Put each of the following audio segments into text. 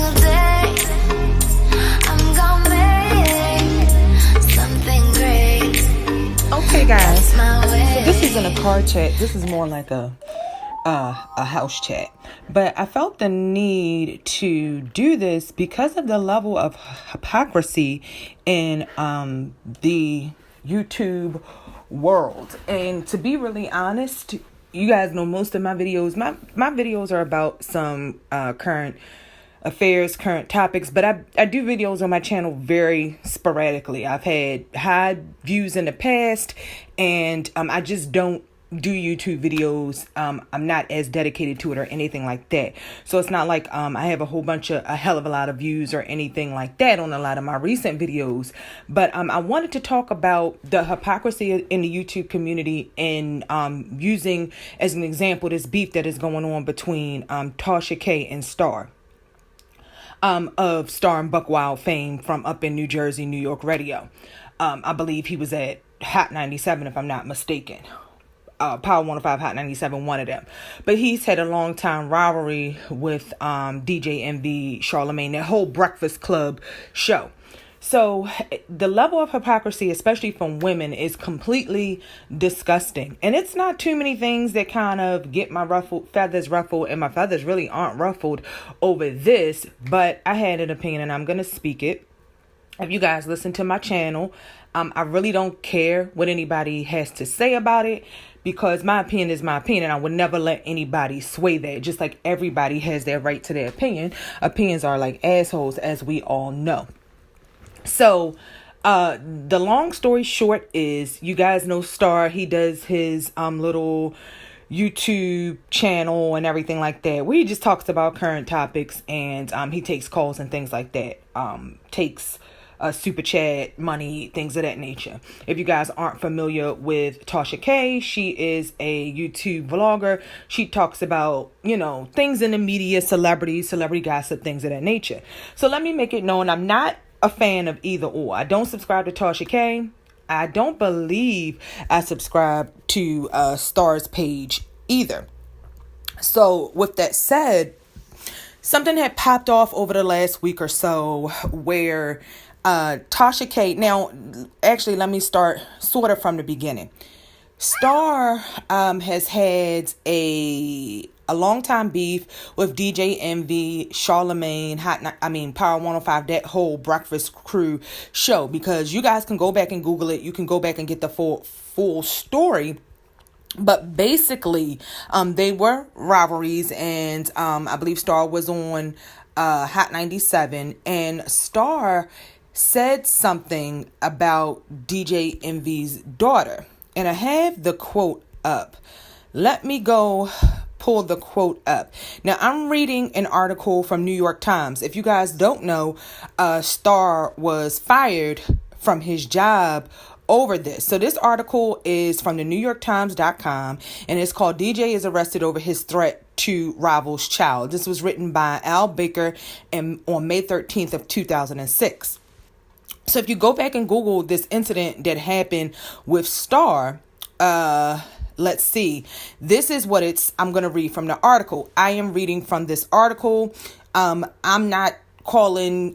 single day. I'm gonna make something great. Okay, guys. My way. So this isn't a car chat. This is more like a house chat. But I felt the need to do this because of the level of hypocrisy in the YouTube world. And to be really honest, you guys know most of my videos. My videos are about some current affairs, current topics, but I do videos on my channel very sporadically. I've had high views in the past, and I just don't do YouTube videos. I'm not as dedicated to it or anything like that. So it's not like I have a hell of a lot of views or anything like that on a lot of my recent videos. But I wanted to talk about the hypocrisy in the YouTube community and using as an example this beef that is going on between Tasha K and Star. Of Star and Buck Wild fame from up in New Jersey, New York radio. I believe he was at Hot 97, if I'm not mistaken. Power 105, Hot 97, one of them. But he's had a long time rivalry with DJ Envy, Charlamagne, that whole Breakfast Club show. So the level of hypocrisy, especially from women, is completely disgusting. And it's not too many things that kind of get my feathers ruffled, and my feathers really aren't ruffled over this. But I had an opinion and I'm going to speak it. If you guys listen to my channel, I really don't care what anybody has to say about it, because my opinion is my opinion. I would never let anybody sway that. Just like everybody has their right to their opinion. Opinions are like assholes, as we all know. So, the long story short is, you guys know Star, he does his little YouTube channel and everything like that, where he just talks about current topics, and he takes calls and things like that. Takes super chat money, things of that nature. If you guys aren't familiar with Tasha K, she is a YouTube vlogger. She talks about, things in the media, celebrities, celebrity gossip, things of that nature. So let me make it known, I'm not a fan of either or. I don't subscribe to Tasha K. I don't believe I subscribe to Star's page either. So with that said, something had popped off over the last week or so where Tasha K, now actually let me start sort of from the beginning. Star has had a long time beef with DJ Envy, Charlamagne, Power 105, that whole Breakfast Crew show, because you guys can go back and Google it. You can go back and get the full story. But basically, they were rivalries, and I believe Star was on Hot 97, and Star said something about DJ Envy's daughter. And I have the quote up. Let me go pull the quote up. Now, I'm reading an article from New York Times. If you guys don't know, Star was fired from his job over this. So this article is from the NewYorkTimes.com, and it's called "DJ is Arrested Over His Threat to Rival's Child." This was written by Al Baker on May 13th of 2006. So if you go back and Google this incident that happened with Star, let's see. This is what I'm going to read from the article. I am reading from this article. I'm not calling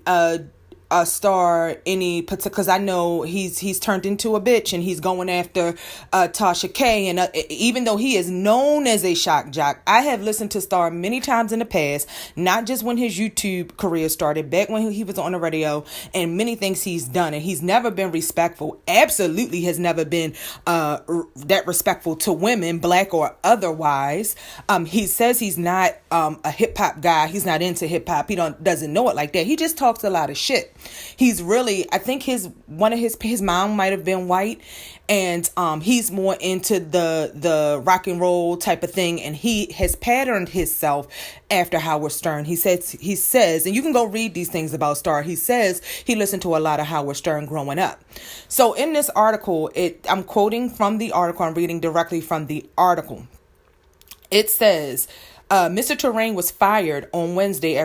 Star any particular, because I know he's turned into a bitch and he's going after Tasha K, and even though he is known as a shock jock, I have listened to Star many times in the past, not just when his YouTube career started, back when he was on the radio, and many things he's done, and he's never been respectful. Absolutely has never been that respectful to women, black or otherwise. He says he's not a hip hop guy. He's not into hip hop. He doesn't know it like that. He just talks a lot of shit. He's really, I think his mom might have been white, and he's more into the rock and roll type of thing, and he has patterned himself after Howard Stern. He says, and you can go read these things about Star. He says he listened to a lot of Howard Stern growing up. So in this article, I'm quoting from the article. I'm reading directly from the article. It says, Mr. Terrain was fired on Wednesday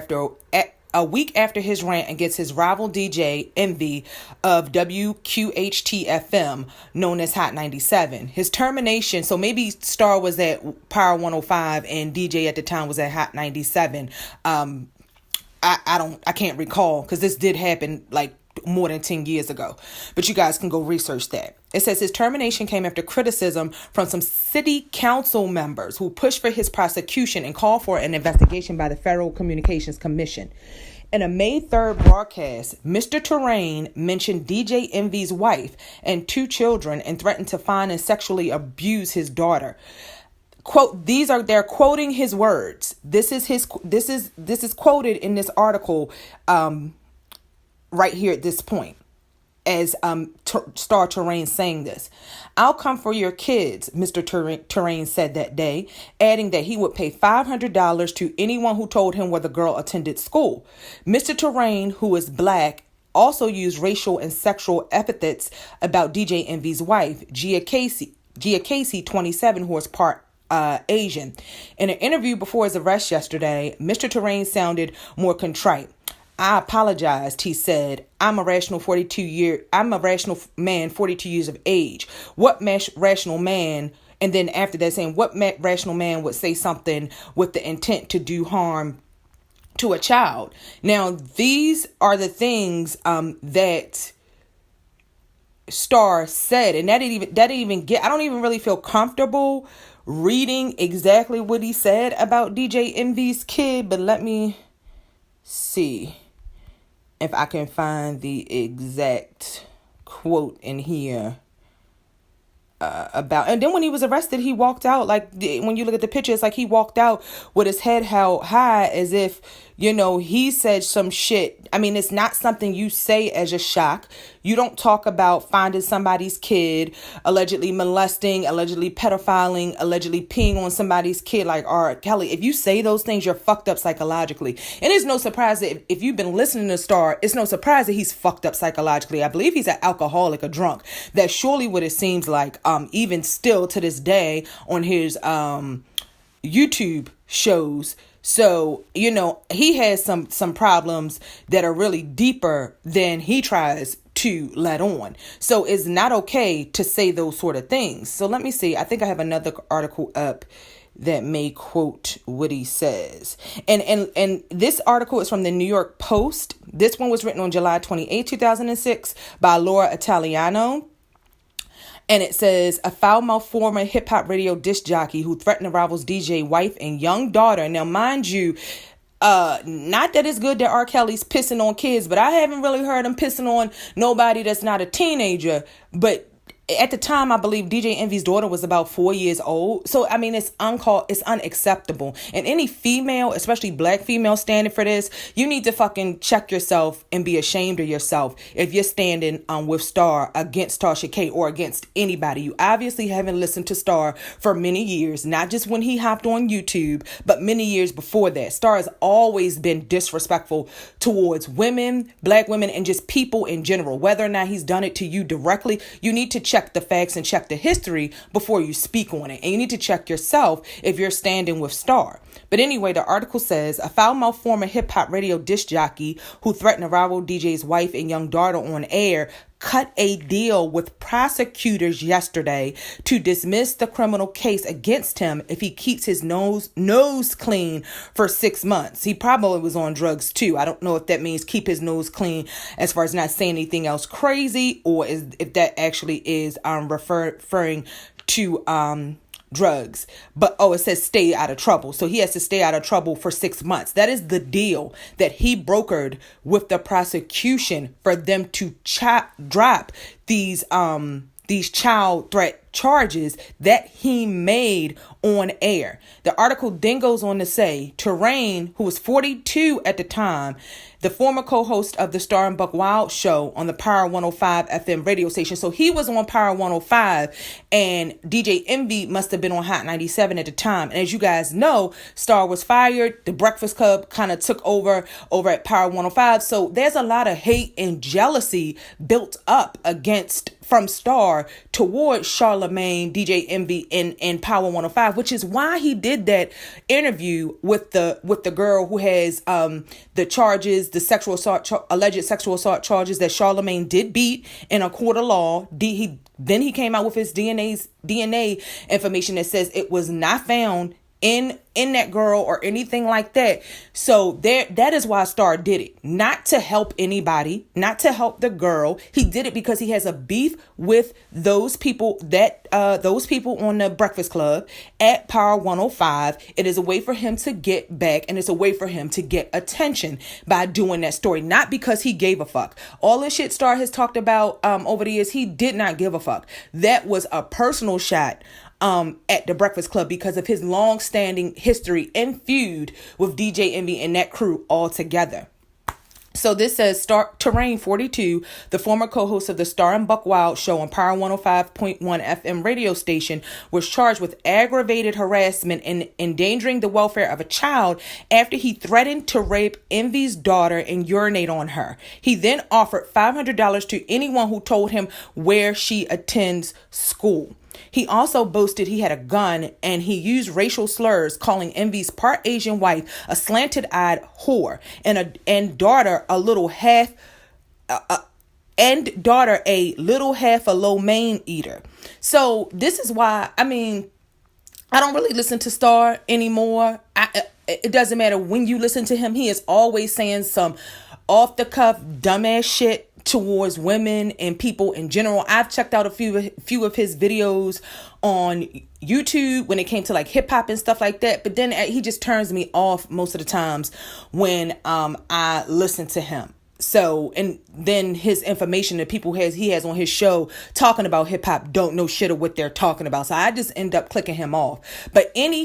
a week after his rant against his rival DJ Envy of WQHT-FM, known as Hot 97. His termination, so maybe Star was at Power 105 and DJ at the time was at Hot 97. I can't recall, because this did happen like more than 10 years ago, but you guys can go research that. It says his termination came after criticism from some city council members who pushed for his prosecution and called for an investigation by the Federal Communications Commission. In a May 3rd broadcast, Mr. Terrain mentioned DJ Envy's wife and 2 children and threatened to find and sexually abuse his daughter. Quote, they're quoting his words. This is quoted in this article right here at this point, as Star Terrain saying this. I'll come for your kids, Mr. Terrain said that day, adding that he would pay $500 to anyone who told him where the girl attended school. Mr. Terrain, who is black, also used racial and sexual epithets about DJ Envy's wife, Gia Casey, 27, who is part Asian. In an interview before his arrest yesterday, Mr. Terrain sounded more contrite. I apologized, he said. I'm a rational man, 42 years of age. What rational man? And then after that, saying, what rational man would say something with the intent to do harm to a child? Now, these are the things that Star said, and that didn't even get. I don't even really feel comfortable reading exactly what he said about DJ Envy's kid, but let me see if I can find the exact quote in here about. And then when he was arrested, he walked out, like, when you look at the picture, it's like he walked out with his head held high, as if, you know, he said some shit. I mean, it's not something you say as a shock. You don't talk about finding somebody's kid, allegedly molesting, allegedly pedophiling, allegedly peeing on somebody's kid like R. Kelly. If you say those things, you're fucked up psychologically. And it's no surprise that if you've been listening to Star, it's no surprise that he's fucked up psychologically. I believe he's an alcoholic, a drunk. That's surely what it seems like, even still to this day on his YouTube shows. So, you know, he has some problems that are really deeper than he tries to let on. So it's not okay to say those sort of things. So let me see. I think I have another article up that may quote what he says. And this article is from the New York Post. This one was written on July 28, 2006 by Laura Italiano. And it says, a foul-mouthed former hip-hop radio disc jockey who threatened a rival's DJ wife and young daughter. Now, mind you, not that it's good that R. Kelly's pissing on kids, but I haven't really heard him pissing on nobody that's not a teenager. But at the time, I believe DJ Envy's daughter was about 4 years old. So, I mean, it's unacceptable. And any female, especially black female, standing for this, you need to fucking check yourself and be ashamed of yourself if you're standing with Star against Tasha K or against anybody. You obviously haven't listened to Star for many years, not just when he hopped on YouTube, but many years before that. Star has always been disrespectful towards women, black women, and just people in general. Whether or not he's done it to you directly, you need to check the facts and check the history before you speak on it. And you need to check yourself if you're standing with Star. But anyway, the article says, a foul-mouthed former hip-hop radio disc jockey who threatened a rival DJ's wife and young daughter on air cut a deal with prosecutors yesterday to dismiss the criminal case against him if he keeps his nose clean for 6 months. He probably was on drugs too. I don't know if that means keep his nose clean as far as not saying anything else crazy, or if that actually is referring to drugs. But it says stay out of trouble. So he has to stay out of trouble for 6 months. That is the deal that he brokered with the prosecution for them to drop these child threat charges that he made on air. The article then goes on to say, Terrain, who was 42 at the time, the former co-host of the Star and Buck Wild show on the Power 105 FM radio station. So he was on Power 105 and DJ Envy must have been on Hot 97 at the time. And as you guys know, Star was fired. The Breakfast Club kind of took over at Power 105. So there's a lot of hate and jealousy built up from Star towards Charlamagne, DJ Envy in Power 105, which is why he did that interview with the girl who has the charges, the sexual assault, alleged sexual assault charges that Charlamagne did beat in a court of law. Then he came out with his DNA information that says it was not found in that girl or anything like that. So that is why Star did it. Not to help anybody, not to help the girl. He did it because he has a beef with those people on the Breakfast Club at Power 105. It is a way for him to get back, and it's a way for him to get attention by doing that story. Not because he gave a fuck. All the shit Star has talked about over the years, he did not give a fuck. That was a personal shot at the Breakfast Club because of his long-standing history and feud with DJ Envy and that crew all together. So this says Terrain 42, the former co-host of the Star and Buck Wild show on Power 105.1 FM radio station, was charged with aggravated harassment and endangering the welfare of a child after he threatened to rape Envy's daughter and urinate on her. He then offered $500 to anyone who told him where she attends school. He also boasted he had a gun, and he used racial slurs, calling Envy's part Asian wife a slanted-eyed whore and daughter a little half a lo mein eater. So this is why, I don't really listen to Star anymore. It doesn't matter when you listen to him. He is always saying some off-the-cuff dumbass shit towards women and people in general. I've checked out a few of his videos on YouTube when it came to like hip hop and stuff like that, but then he just turns me off most of the times when I listen to him. So, and then his information that he has on his show talking about hip hop don't know shit of what they're talking about. So I just end up clicking him off. But any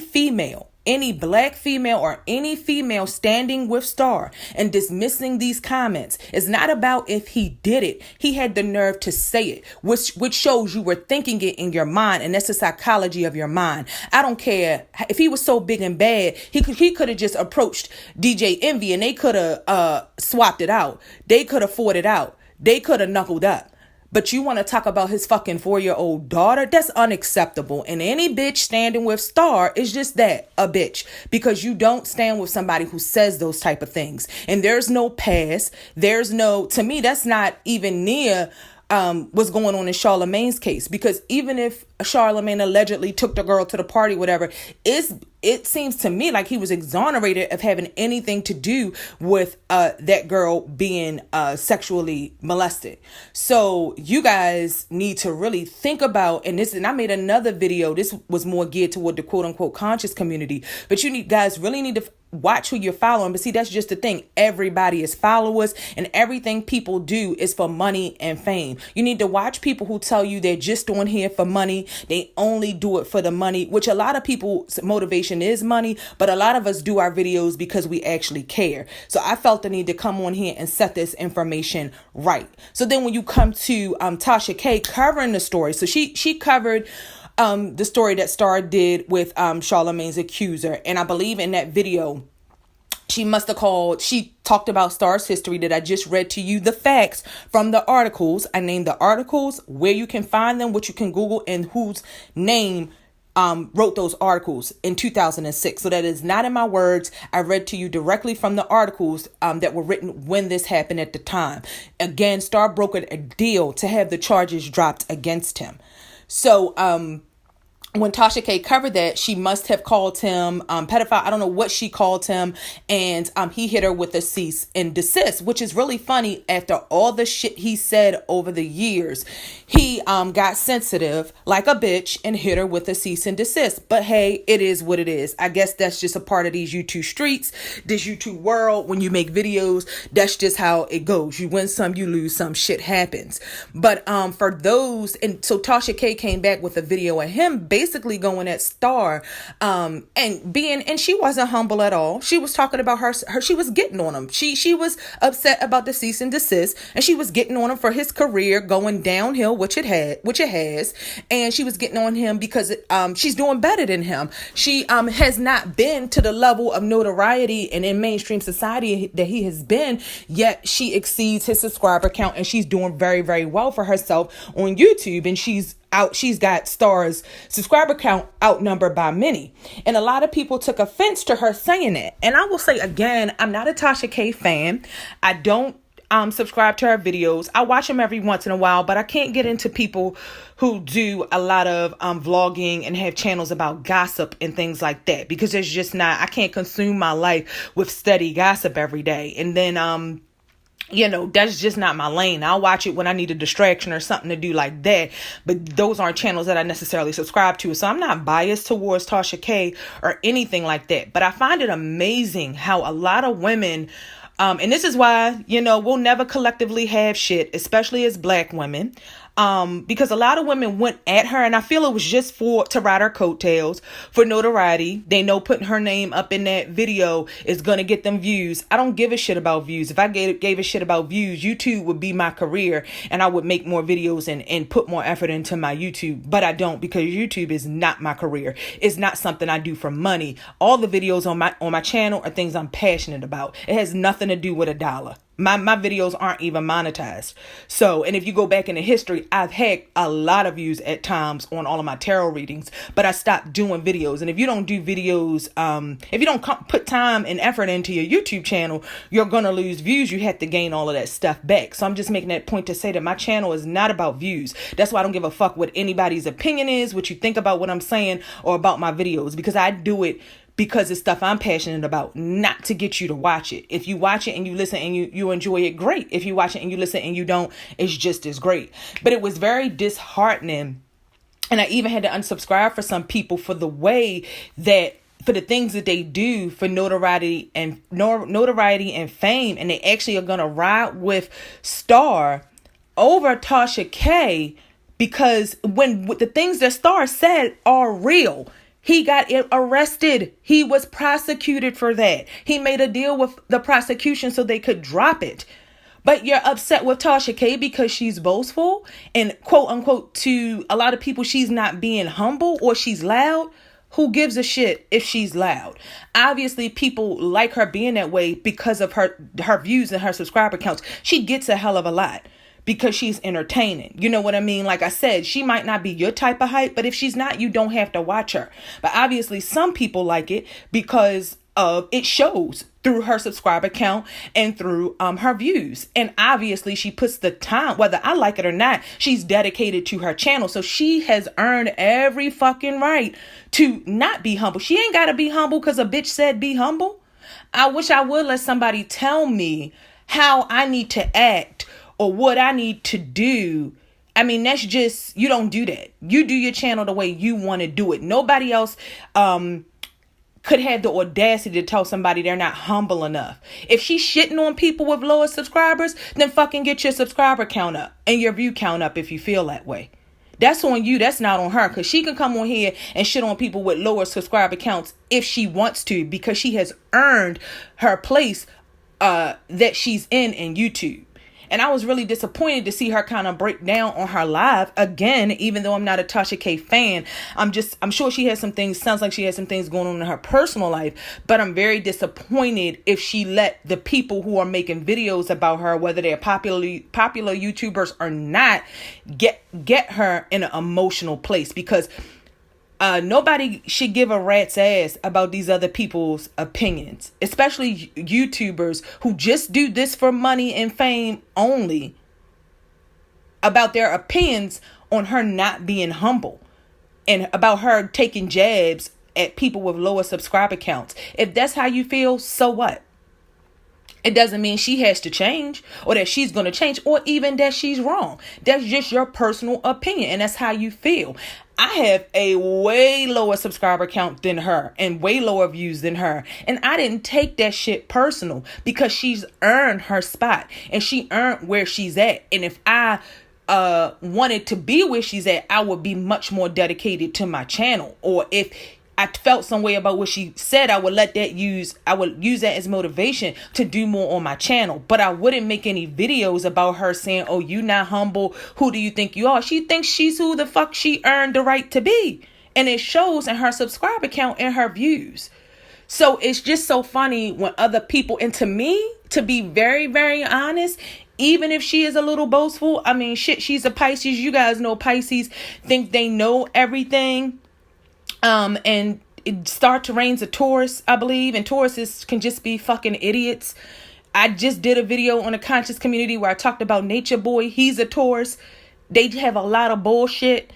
black female or any female standing with Star and dismissing these comments is not about if he did it. He had the nerve to say it, which shows you were thinking it in your mind, and that's the psychology of your mind. I don't care if he was so big and bad. He could have just approached DJ Envy and they could have swapped it out. They could have fought it out. They could have knuckled up. But you want to talk about his fucking 4-year-old daughter? That's unacceptable. And any bitch standing with Star is just that, a bitch. Because you don't stand with somebody who says those type of things. And there's no past. To me, that's not even near what's going on in Charlamagne's case. Because even if Charlamagne allegedly took the girl to the party, whatever, it seems to me like he was exonerated of having anything to do with that girl being sexually molested. So you guys need to really think about, and I made another video. This was more geared toward the quote unquote conscious community, but guys really need to watch who you're following. But see, that's just the thing. Everybody is followers, and everything people do is for money and fame. You need to watch people who tell you they're just on here for money. They only do it for the money, which a lot of people's motivation is money, but a lot of us do our videos because we actually care. So I felt the need to come on here and set this information right. So then when you come to Tasha K covering the story, so she covered the story that Star did with Charlamagne's accuser. And I believe in that video, she talked about Star's history that I just read to you, the facts from the articles. I named the articles, where you can find them, what you can Google, and whose name wrote those articles in 2006. So that is not in my words. I read to you directly from the articles that were written when this happened at the time. Again, Star brokered a deal to have the charges dropped against him. So, when Tasha K covered that, she must have called him pedophile. I don't know what she called him. And he hit her with a cease and desist, which is really funny. After all the shit he said over the years, he got sensitive like a bitch and hit her with a cease and desist. But hey, it is what it is. I guess that's just a part of these YouTube streets, this YouTube world. When you make videos, that's just how it goes. You win some, you lose some, shit happens. But for those, and so Tasha K came back with a video of him basically going at Star and she wasn't humble at all. She was talking about her she was getting on him. She was upset about the cease and desist, and she was getting on him for his career going downhill, which it has, and she was getting on him because she's doing better than him. She has not been to the level of notoriety and in mainstream society that he has been, yet she exceeds his subscriber count, and she's doing very, very well for herself on YouTube, and she's got Star's subscriber count outnumbered by many. And a lot of people took offense to her saying that. And I will say again, I'm not a Tasha K fan. I don't subscribe to her videos. I watch them every once in a while, but I can't get into people who do a lot of vlogging and have channels about gossip and things like that, because it's just not, I can't consume my life with steady gossip every day. And then, that's just not my lane. I'll watch it when I need a distraction or something to do like that. But those aren't channels that I necessarily subscribe to. So I'm not biased towards Tasha K or anything like that. But I find it amazing how a lot of women, and this is why, we'll never collectively have shit, especially as Black women. Because a lot of women went at her, and I feel it was just to ride her coattails, for notoriety. They know putting her name up in that video is going to get them views. I don't give a shit about views. If I gave a shit about views, YouTube would be my career, and I would make more videos and put more effort into my YouTube. But I don't, because YouTube is not my career. It's not something I do for money. All the videos on my channel are things I'm passionate about. It has nothing to do with a dollar. My videos aren't even monetized. So, and if you go back into history, I've had a lot of views at times on all of my tarot readings, but I stopped doing videos. And if you don't do videos, if you don't put time and effort into your YouTube channel, you're going to lose views. You have to gain all of that stuff back. So I'm just making that point to say that my channel is not about views. That's why I don't give a fuck what anybody's opinion is, what you think about what I'm saying or about my videos, because I do it because it's stuff I'm passionate about, not to get you to watch it. If you watch it and you listen and you enjoy it, great. If you watch it and you listen and you don't, it's just as great. But it was very disheartening. And I even had to unsubscribe for some people for the way that, for the things that they do for notoriety and fame. And they actually are going to ride with Star over Tasha K, because when the things that Star said are real. He got arrested. He was prosecuted for that. He made a deal with the prosecution so they could drop it. But you're upset with Tasha K because she's boastful and quote unquote to a lot of people she's not being humble or she's loud. Who gives a shit if she's loud? Obviously, people like her being that way because of her views and her subscriber counts. She gets a hell of a lot because she's entertaining. You know what I mean? Like I said, she might not be your type of hype, but if she's not, you don't have to watch her. But obviously, some people like it because it shows through her subscriber count and through her views. And obviously, she puts the time, whether I like it or not, she's dedicated to her channel. So she has earned every fucking right to not be humble. She ain't got to be humble because a bitch said be humble. I wish I would let somebody tell me how I need to act or what I need to do. I mean, that's just, you don't do that. You do your channel the way you want to do it. Nobody else could have the audacity to tell somebody they're not humble enough. If she's shitting on people with lower subscribers, then fucking get your subscriber count up and your view count up if you feel that way. That's on you. That's not on her, because she can come on here and shit on people with lower subscriber counts if she wants to, because she has earned her place that she's in YouTube. And I was really disappointed to see her kind of break down on her live again, even though I'm not a Tasha K fan. I'm sure she has some things, sounds like she has some things going on in her personal life, but I'm very disappointed if she let the people who are making videos about her, whether they're popular YouTubers or not, get her in an emotional place, because nobody should give a rat's ass about these other people's opinions, especially YouTubers who just do this for money and fame only, about their opinions on her not being humble and about her taking jabs at people with lower subscriber counts. If that's how you feel, so what? It doesn't mean she has to change or that she's going to change or even that she's wrong. That's just your personal opinion, and that's how you feel. I have a way lower subscriber count than her and way lower views than her. And I didn't take that shit personal because she's earned her spot and she earned where she's at. And if I wanted to be where she's at, I would be much more dedicated to my channel. Or if I felt some way about what she said, I would use that as motivation to do more on my channel. But I wouldn't make any videos about her saying, oh, you not humble. Who do you think you are? She thinks she's who the fuck she earned the right to be. And it shows in her subscriber count and her views. So it's just so funny when other people, and to me, to be very, very honest, even if she is a little boastful, I mean, shit, she's a Pisces. You guys know Pisces think they know everything. And it start to reigns a Taurus, I believe, and Tauruses can just be fucking idiots. I just did a video on a conscious community where I talked about Nature Boy. He's a Taurus. They have a lot of bullshit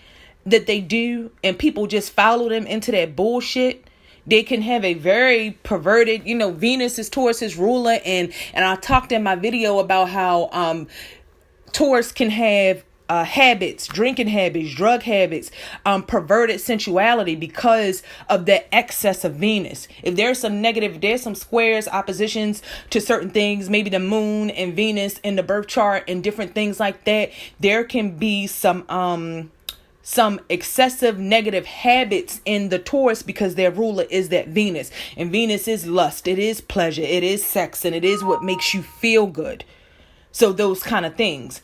that they do, and people just follow them into that bullshit. They can have a very perverted, Venus is Taurus's ruler, and I talked in my video about how Taurus can have habits, drinking habits, drug habits, perverted sensuality because of the excess of Venus. If there's some negative, there's some squares, oppositions to certain things, maybe the moon and Venus in the birth chart and different things like that, there can be some excessive negative habits in the Taurus because their ruler is that Venus. And Venus is lust, it is pleasure, it is sex, and it is what makes you feel good. So those kind of things.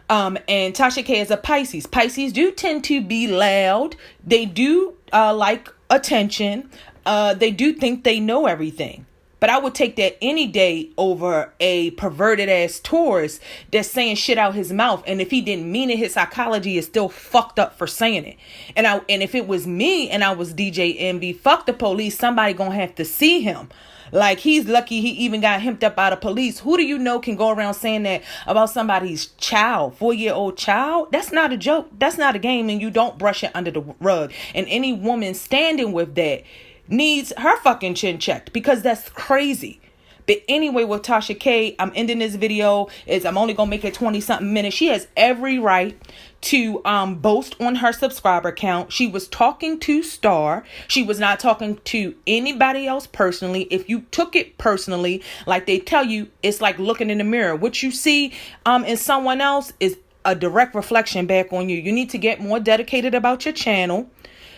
And Tasha K is a Pisces. Pisces do tend to be loud. They do like attention. They do think they know everything. But I would take that any day over a perverted ass Taurus that's saying shit out his mouth. And if he didn't mean it, his psychology is still fucked up for saying it. And if it was me and I was DJ Envy, fuck the police, somebody gonna have to see him. Like, he's lucky he even got hemmed up out of police. Who do you know can go around saying that about somebody's child, 4-year-old child? That's not a joke. That's not a game, and you don't brush it under the rug. And any woman standing with that needs her fucking chin checked, because that's crazy. But anyway, with Tasha K, I'm ending this video. I'm only gonna make it 20-something minutes. She has every right to boast on her subscriber count. She was talking to Star. She was not talking to anybody else personally. If you took it personally, like they tell you, it's like looking in the mirror. What you see in someone else is a direct reflection back on you. You need to get more dedicated about your channel.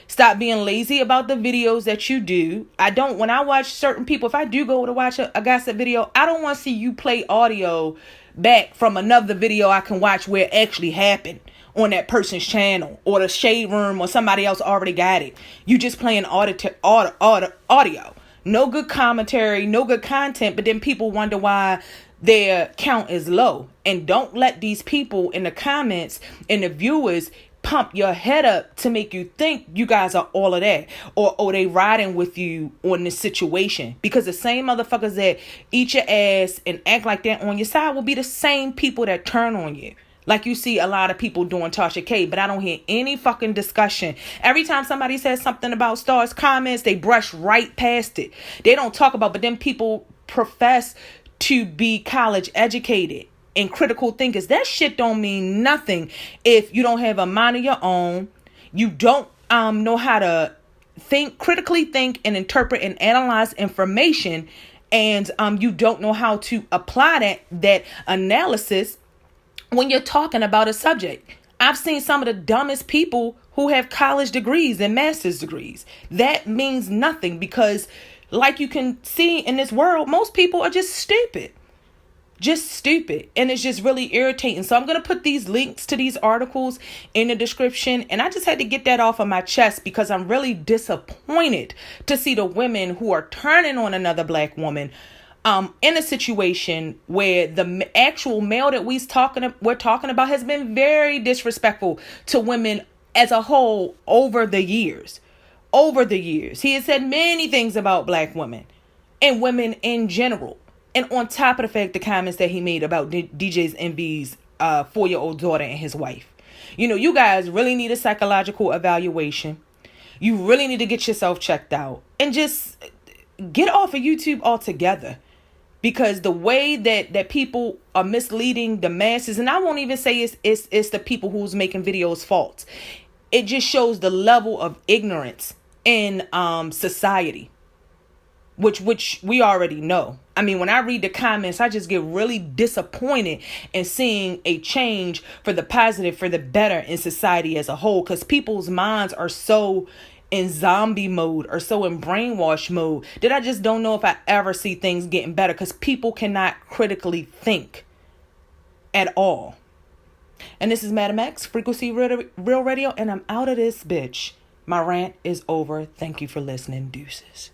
Stop being lazy about the videos that you do. When I watch certain people, if I do go to watch a gossip video, I don't want to see you play audio back from another video I can watch where it actually happened on that person's channel, or the shade room, or somebody else already got it. You just playing audio. No good commentary, no good content, but then people wonder why their count is low. And don't let these people in the comments and the viewers pump your head up to make you think you guys are all of that, or they riding with you on this situation, because the same motherfuckers that eat your ass and act like that on your side will be the same people that turn on you. Like you see a lot of people doing Tasha K, but I don't hear any fucking discussion. Every time somebody says something about Star's comments, they brush right past it. They don't talk about, but then people profess to be college educated and critical thinkers. That shit don't mean nothing if you don't have a mind of your own. You don't know how to critically think and interpret and analyze information, and you don't know how to apply that analysis when you're talking about a subject. I've seen some of the dumbest people who have college degrees and master's degrees. That means nothing, because like you can see in this world, most people are just stupid. And it's just really irritating. So I'm going to put these links to these articles in the description. And I just had to get that off of my chest, because I'm really disappointed to see the women who are turning on another black woman in a situation where the actual male that we're talking about has been very disrespectful to women as a whole over the years. He has said many things about black women and women in general. And on top of the fact, the comments that he made about DJ's Envy's 4-year-old daughter and his wife. You guys really need a psychological evaluation. You really need to get yourself checked out. And just get off of YouTube altogether. Because the way that people are misleading the masses, and I won't even say it's the people who's making videos fault. It just shows the level of ignorance in society. Which we already know. I mean, when I read the comments, I just get really disappointed in seeing a change for the positive, for the better in society as a whole, because people's minds are so in zombie mode or so in brainwash mode that I just don't know if I ever see things getting better, because people cannot critically think at all. And this is Madam X, Frequency Real Radio, and I'm out of this bitch. My rant is over. Thank you for listening. Deuces.